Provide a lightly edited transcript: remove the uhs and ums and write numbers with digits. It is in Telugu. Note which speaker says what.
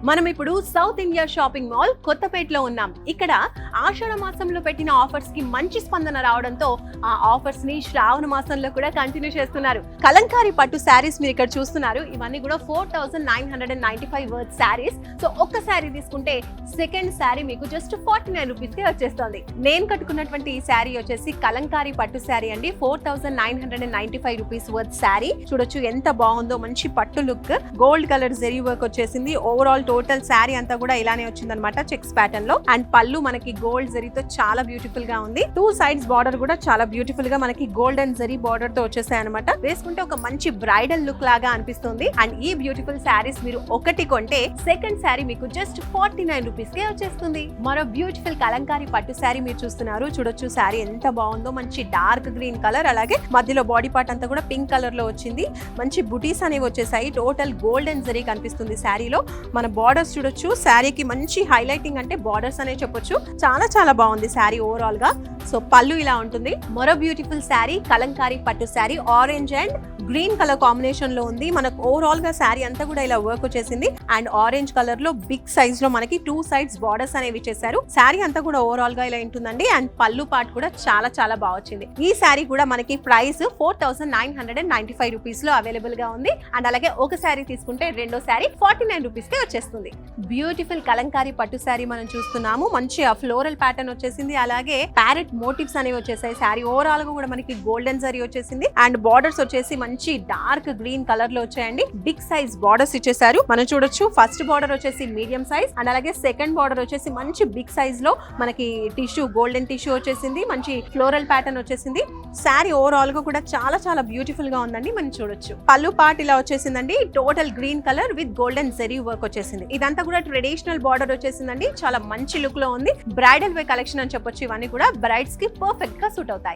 Speaker 1: మనం ఇప్పుడు సౌత్ ఇండియా షాపింగ్ మాల్ కొత్తపేటలో ఉన్నాం. ఇక్కడ ఆషాఢ మాసంలో పెట్టిన ఆఫర్స్ కి మంచి స్పందన రావడంతో ఆ ఆఫర్స్ ని శ్రావణ మాసంలో కూడా కంటిన్యూ చేస్తున్నారు. కలంకారీ పట్టు శారీస్ మీరు ఇక్కడ చూస్తున్నారు. ఇవన్నీ కూడా 4995 వర్త్ శారీస్. సో ఒక్క శారీ తీసుకుంటే సెకండ్ శారీ మీకు జస్ట్ 49 రూపీస్ కి వచ్చేస్తుంది. నేను కట్టుకున్నటువంటి ఈ శారీ వచ్చేసి కలంకారీ పట్టు శారీ అండి. 4995 రూపీస్ వర్త్ శారీ. చూడొచ్చు ఎంత బాగుందో, మంచి పట్టు look, gold colour zari work వచ్చేసింది. ఓవరాల్ టోటల్ శారీ అంతా కూడా ఇలానే వచ్చిందనమాట, చెక్స్ ప్యాటర్న్ లో. అండ్ పళ్ళు మనకి గోల్డ్ జరీతో చాలా బ్యూటిఫుల్ గా ఉంది. టూ సైడ్స్ బార్డర్ కూడా చాలా బ్యూటిఫుల్ గా మనకి గోల్డెన్ జరీ బార్డర్ తో వచ్చేసాయి అనమాట. వేసుకుంటే ఒక మంచి బ్రైడల్ లుక్ లాగా అనిపిస్తుంది. అండ్ ఈ బ్యూటిఫుల్ శారీస్ మీరు ఒకటి కొంటే సెకండ్ శారీ మీకు జస్ట్ 49 రూపీస్ కే వచ్చేస్తుంది. మరో బ్యూటిఫుల్ కలంకారీ పట్టు శారీ మీరు చూస్తున్నారు. చూడొచ్చు శారీ ఎంత బాగుందో, మంచి డార్క్ గ్రీన్ కలర్, అలాగే మధ్యలో బాడీ పార్ట్ అంతా కూడా పింక్ కలర్ లో వచ్చింది. మంచి బుటీస్ అనేవి వచ్చేసాయి. టోటల్ గోల్డెన్ జరీ కనిపిస్తుంది శారీలో. మన బార్డర్స్ చూడొచ్చు, శారీకి మంచి హైలైటింగ్ అంటే బార్డర్స్ అనే చెప్పొచ్చు. చాలా చాలా బాగుంది శారీ ఓవరాల్ గా. సో పళ్ళు ఇలా ఉంటుంది. మరో బ్యూటిఫుల్ శారీ కలంకారీ పట్టు sari, orange and green colour combination లో ఉంది. మనకు ఓవరాల్ గా శారీ అంతా కూడా ఇలా వర్క్ వచ్చేసింది. అండ్ ఆరెంజ్ కలర్ లో బిగ్ సైజ్ లో మనకి టూ సైడ్స్ బార్డర్స్ అనేవి ఇచ్చేసారు. శారీ అంతా కూడా ఓవరాల్ గా ఇలా ఉంటుందండి. అండ్ పళ్ళు పార్ట్ కూడా చాలా చాలా బాగా వచ్చింది. ఈ శారీ కూడా మనకి ప్రైస్ 4995 రూపీస్ లో అవైలబుల్ గా ఉంది. అండ్ అలాగే ఒక శారీ తీసుకుంటే రెండో శారీ 49 రూపీస్ కే వచ్చేస్తుంది. బ్యూటిఫుల్ కలంకారీ పట్టు శారీ మనం చూస్తున్నాము. మంచి ఫ్లోరల్ ప్యాటర్న్ వచ్చేసింది. అలాగే ప్యారెట్ మోటివ్స్ అనేవి వచ్చేసాయి. శారీ ఓవరాల్ గా కూడా మనకి గోల్డెన్ జరీ వచ్చేసింది. అండ్ బార్డర్స్ వచ్చేసి మంచి డార్క్ గ్రీన్ కలర్ లో వచ్చాయండి. బిగ్ సైజ్ బార్డర్స్ ఇచ్చేసారు. మనం చూడొచ్చు, ఫస్ట్ బార్డర్ వచ్చేసి మీడియం సైజ్, అండ్ అలాగే సెకండ్ బార్డర్ వచ్చేసి మంచి బిగ్ సైజ్ లో మనకి టిష్యూ, గోల్డెన్ టిష్యూ వచ్చేసింది. మంచి ఫ్లోరల్ ప్యాటర్న్ వచ్చేసింది. శారీ ఓవరాల్ గా కూడా చాలా చాలా బ్యూటిఫుల్ గా ఉందండి. మనం చూడొచ్చు పళ్ళు పార్ట్ ఇలా వచ్చేసిందండి. Total green colour with golden zari work వచ్చేసింది. ఇదంతా కూడా ట్రెడిషనల్ బార్డర్ వచ్చేసిందండి. చాలా మంచి లుక్ లో ఉంది. బ్రైడల్ వే కలెక్షన్ అని చెప్పొచ్చు. ఇవన్నీ కూడా బ్రైడ్స్ కి పర్ఫెక్ట్ గా సూట్ అవుతాయి.